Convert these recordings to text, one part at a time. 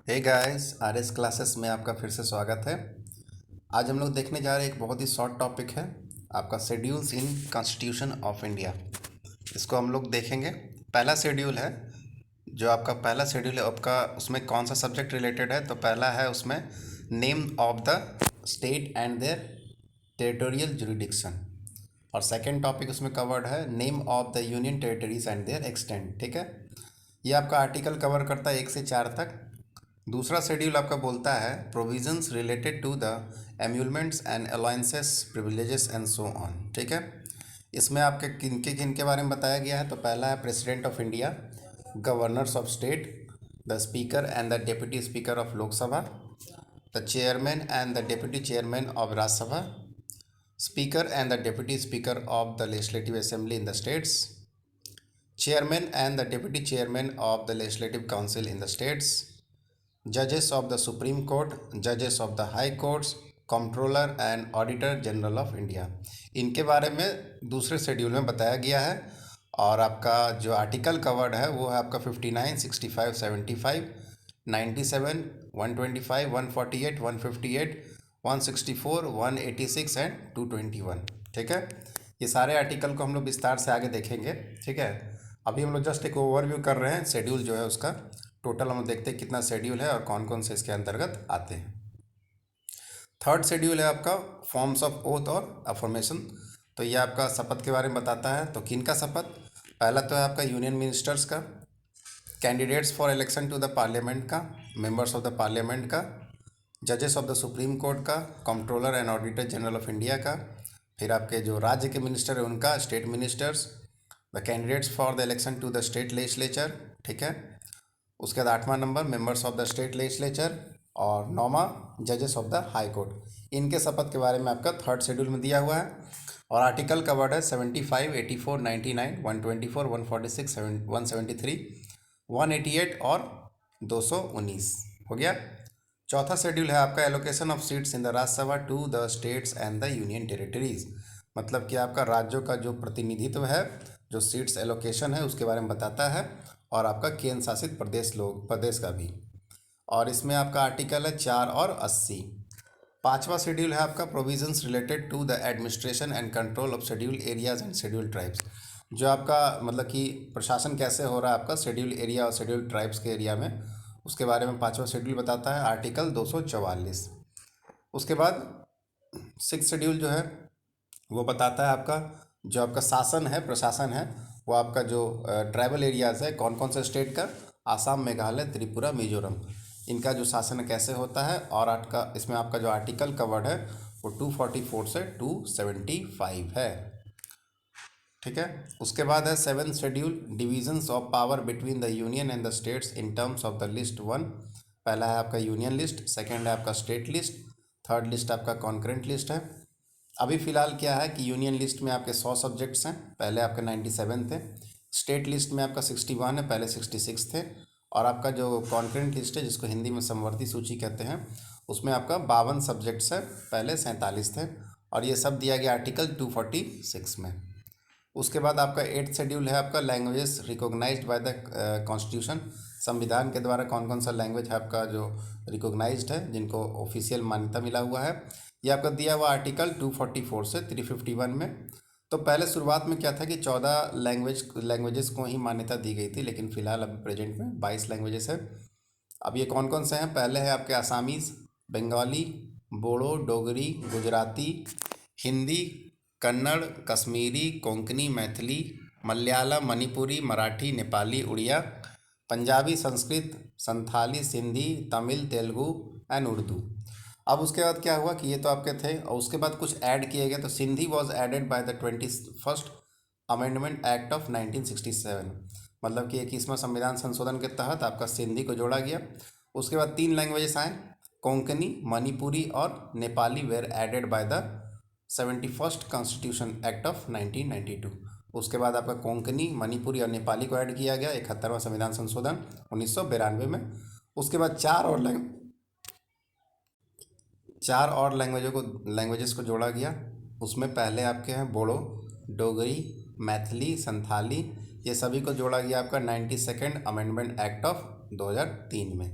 Hey guys, RS classes में आपका फिर से स्वागत है। आज हम लोग देखने जा रहे हैं एक बहुत ही शॉर्ट टॉपिक है, आपका schedules in constitution of India. इसको हम लोग देखेंगे। पहला शेड्यूल है, जो आपका पहला शेड्यूल है आपका, उसमें कौन सा सब्जेक्ट रिलेटेड है? तो पहला है उसमें name of the state and their territorial jurisdiction, और सेकेंड टॉपिक उसमें कवर्ड है name of the union territories and their extent. ठीक है, ये आपका आर्टिकल कवर करता है 1 से 4 तक। दूसरा शेड्यूल आपका बोलता है provisions related to the emoluments and allowances privileges and so on. ठीक है, इसमें आपके किन के बारे में बताया गया है। तो पहला है president of India, governors of state, the speaker and the deputy speaker of Lok Sabha, the chairman and the deputy chairman of Rajya Sabha, speaker and the deputy speaker of the legislative assembly in the states, chairman and the deputy chairman of the legislative council in the states, judges of the supreme court, judges of the high courts, comptroller and auditor general of india। इनके बारे में दूसरे schedule में बताया गया है। और आपका जो आर्टिकल कवर्ड है वो है आपका 59, 65, 75, 97, 125, 148, 158, 164, 186 एंड 221। ठीक है, ये सारे आर्टिकल को हम लोग विस्तार से आगे देखेंगे। ठीक है, अभी हम लोग जस्ट एक ओवरव्यू कर रहे हैं शेड्यूल जो है उसका। टोटल हम लोग देखते हैं कितना शेड्यूल है और कौन कौन से इसके अंतर्गत आते हैं। थर्ड शेड्यूल है आपका फॉर्म्स ऑफ ओथ और अफर्मेशन। तो ये आपका शपथ के बारे में बताता है। तो किन का शपथ? पहला तो है आपका यूनियन मिनिस्टर्स का, candidates for election to the parliament का, मेंबर्स ऑफ द पार्लियामेंट का, जजेस ऑफ द सुप्रीम कोर्ट का, controller and auditor general of India का, फिर आपके जो राज्य के मिनिस्टर है उनका, state ministers, the candidates for the election to the state legislature. ठीक है, उसके बाद 8वां number members of the state legislature, और 9वां जजेस ऑफ द हाई कोर्ट। इनके शपथ के बारे में आपका थर्ड शेड्यूल में दिया हुआ है। और आर्टिकल कवर्ड है 75, 84, 99, 124, 146, 173, 188 और 219 हो गया। चौथा शेड्यूल है आपका allocation of seats in the Rajya Sabha to the states and the union territories. मतलब कि आपका राज्यों का जो प्रतिनिधित्व है, जो सीट्स एलोकेशन है उसके बारे में बताता है, और आपका केंद्र शासित प्रदेश का भी। और इसमें आपका आर्टिकल है 4 और 80। पांचवा शेड्यूल है आपका provisions related to the administration and control of schedule areas and schedule tribes. जो आपका मतलब कि प्रशासन कैसे हो रहा है आपका शेड्यूल एरिया और शेड्यूल ट्राइब्स के एरिया में, उसके बारे में पांचवा शेड्यूल बताता है, आर्टिकल 244। उसके बाद सिक्स शेड्यूल जो है वो बताता है आपका जो आपका शासन है, प्रशासन है, वो आपका जो ट्राइबल एरियाज़ है कौन कौन से स्टेट का, आसाम, मेघालय, त्रिपुरा, मिजोरम, इनका जो शासन कैसे होता है। और इसमें आपका जो आर्टिकल कवर्ड है वो 244 से 275 है। ठीक है, उसके बाद है seven schedule divisions of power between the union and the states in terms of the list 1। पहला है आपका यूनियन लिस्ट, सेकेंड है आपका स्टेट लिस्ट, थर्ड लिस्ट आपका कॉन्करेंट लिस्ट है। अभी फ़िलहाल क्या है कि यूनियन लिस्ट में आपके 100 सब्जेक्ट्स हैं, पहले आपके 97 थे। स्टेट लिस्ट में आपका 61 है, पहले 66 थे। और आपका जो कॉन्करेंट लिस्ट है, जिसको हिंदी में समवर्ती सूची कहते हैं, उसमें आपका 52 सब्जेक्ट्स है, पहले 47 थे। और ये सब दिया गया आर्टिकल 246 में। उसके बाद आपका 8th शेड्यूल है आपका languages recognised by the constitution. संविधान के द्वारा कौन कौन सा लैंग्वेज है आपका जो रिकॉग्नाइज्ड है, जिनको ऑफिशियल मान्यता मिला हुआ है, ये आपका दिया हुआ आर्टिकल 244 से 351 में। तो पहले शुरुआत में क्या था कि 14 लैंग्वेजेस को ही मान्यता दी गई थी, लेकिन फ़िलहाल अभी प्रेजेंट में 22 लैंग्वेजेस है। अब ये कौन कौन से हैं? पहले है आपके आसामीज़, बंगाली, बोडो, डोगरी, गुजराती, हिंदी, कन्नड़, कश्मीरी, कोंकणी, मैथिली, मलयालम, मणिपुरी, मराठी, नेपाली, उड़िया, पंजाबी, संस्कृत, संथाली, सिंधी, तमिल, तेलुगु एंड उर्दू। अब उसके बाद क्या हुआ कि ये तो आपके थे, और उसके बाद कुछ ऐड किए गए। तो Sindhi was added by the 21st amendment act of 1967। मतलब कि 21वां संविधान संशोधन के तहत आपका सिंधी को जोड़ा गया। उसके बाद 3 लैंग्वेजेस आए, कोंकणी, मणिपुरी और Nepali were added by the 71st constitution act of 1992। उसके बाद आपका कोंकणी, मणिपुरी और नेपाली को ऐड किया गया 71वां संविधान संशोधन 1992 में। उसके बाद चार और लैंग्वेजेस को जोड़ा गया। उसमें पहले आपके हैं बोडो, डोगरी, मैथिली, संथाली, ये सभी को जोड़ा गया आपका 92nd अमेंडमेंट एक्ट ऑफ 2003 में।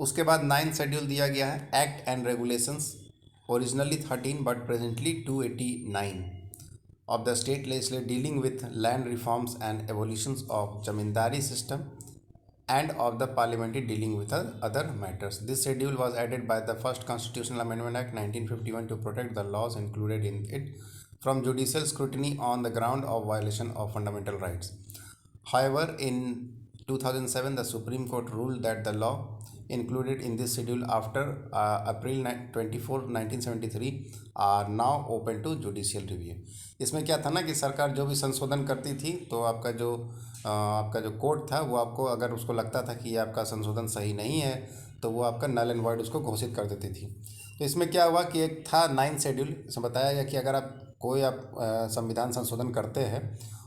उसके बाद 9 शेड्यूल दिया गया है act and regulations, originally 13 but presently 289 of the state legislature dealing with land reforms and evolutions of zamindari system and of the parliamentary dealing with other matters. This schedule was added by the first Constitutional Amendment Act 1951 to protect the laws included in it from judicial scrutiny on the ground of violation of fundamental rights. However, in 2007, the Supreme Court ruled that the law included in this schedule after April 24, 1973 are now open to judicial review. इसमें क्या था ना कि सरकार जो भी संशोधन करती थी तो आपका जो कोर्ट था वो आपको अगर उसको लगता था कि ये आपका संशोधन सही नहीं है तो वो आपका नल एंड वॉइड उसको घोषित कर देती थी। तो इसमें क्या हुआ कि एक था 9 शेड्यूल, इसमें बताया गया कि अगर आप संविधान संशोधन करते हैं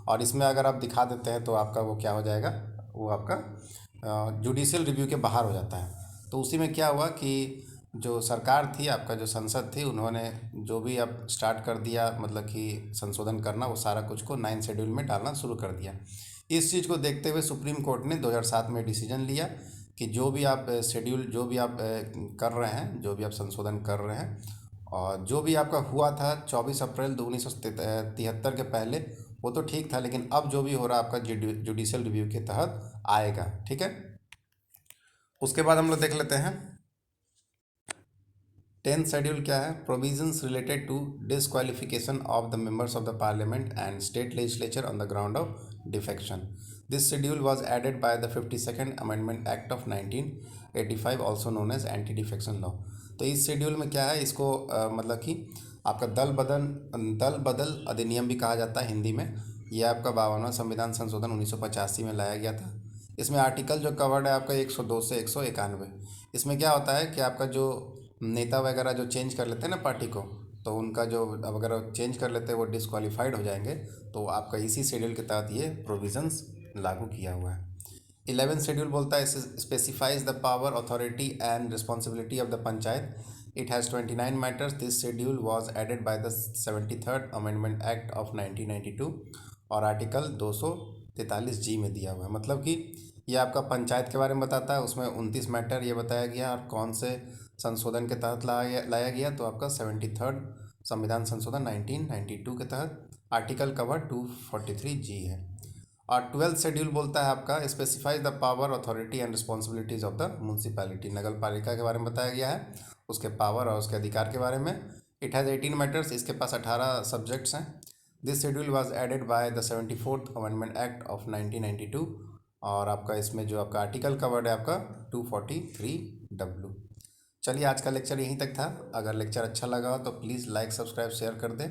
और इसमें अगर आप दिखा देते हैं तो आपका वो क्या हो जाएगा, वो आपका जुडिशियल रिव्यू के बाहर हो जाता है। तो उसी में क्या हुआ कि जो सरकार थी, आपका जो संसद थी, उन्होंने जो भी अब स्टार्ट कर दिया मतलब कि संशोधन करना, वो सारा कुछ को 9 शेड्यूल में डालना शुरू कर दिया। इस चीज़ को देखते हुए सुप्रीम कोर्ट ने 2007 में डिसीजन लिया कि जो भी आप शेड्यूल जो भी आप कर रहे हैं, जो भी आप संशोधन कर रहे हैं और जो भी आपका हुआ था 24 अप्रैल 1973 के पहले, वो तो ठीक था, लेकिन अब जो भी हो रहा है आपका जुडिशियल रिव्यू के तहत आएगा। ठीक है, उसके बाद हम लोग देख लेते हैं 10th शेड्यूल क्या है। Provisions related to disqualification of the members of the parliament and state legislature on the ground of defection. This schedule was added by the 52nd amendment act of 1985 also known as anti defection law. तो इस schedule में क्या है, इसको मतलब कि आपका दल बदल अधिनियम भी कहा जाता है हिंदी में। यह आपका 52वां संविधान संशोधन 1985 में लाया गया था। इसमें आर्टिकल जो कवर्ड है आपका 102 से 191। इसमें क्या होता है कि आपका जो नेता वगैरह जो चेंज कर लेते हैं ना पार्टी को, तो उनका जो अगर चेंज कर लेते हैं वो डिस्क्वालीफाइड हो जाएंगे, तो आपका इसी शेड्यूल के तहत ये प्रोविजंस लागू किया हुआ है। 11th शेड्यूल बोलता है specifies the power authority and responsibility of the panchayat. It has 29 matters. This schedule was added by the 73rd amendment act of 1992 और आर्टिकल 243G में दिया हुआ है। मतलब कि ये आपका पंचायत के बारे में बताता है, उसमें 29 मैटर ये बताया गया और कौन से संशोधन के तहत लाया गया, तो आपका 73rd संविधान संशोधन 1992 के तहत आर्टिकल कवर 243G है। और 12th शेड्यूल बोलता है आपका specifies the power authority and responsibilities of the municipality. नगर पालिका के बारे में बताया गया है, उसके पावर और उसके अधिकार के बारे में। It has 18 matters. इसके पास 18 सब्जेक्ट्स हैं। This schedule was added by the 74th amendment act of 1992 और आपका इसमें जो आपका आर्टिकल कवर्ड है आपका 243W। चलिए, आज का लेक्चर यहीं तक था। अगर लेक्चर अच्छा लगा हो तो प्लीज़ लाइक सब्सक्राइब शेयर कर दें,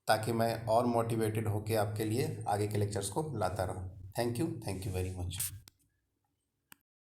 ताकि मैं और मोटिवेटेड होकर आपके लिए आगे के लेक्चर्स को लाता रहूं। Thank you very much.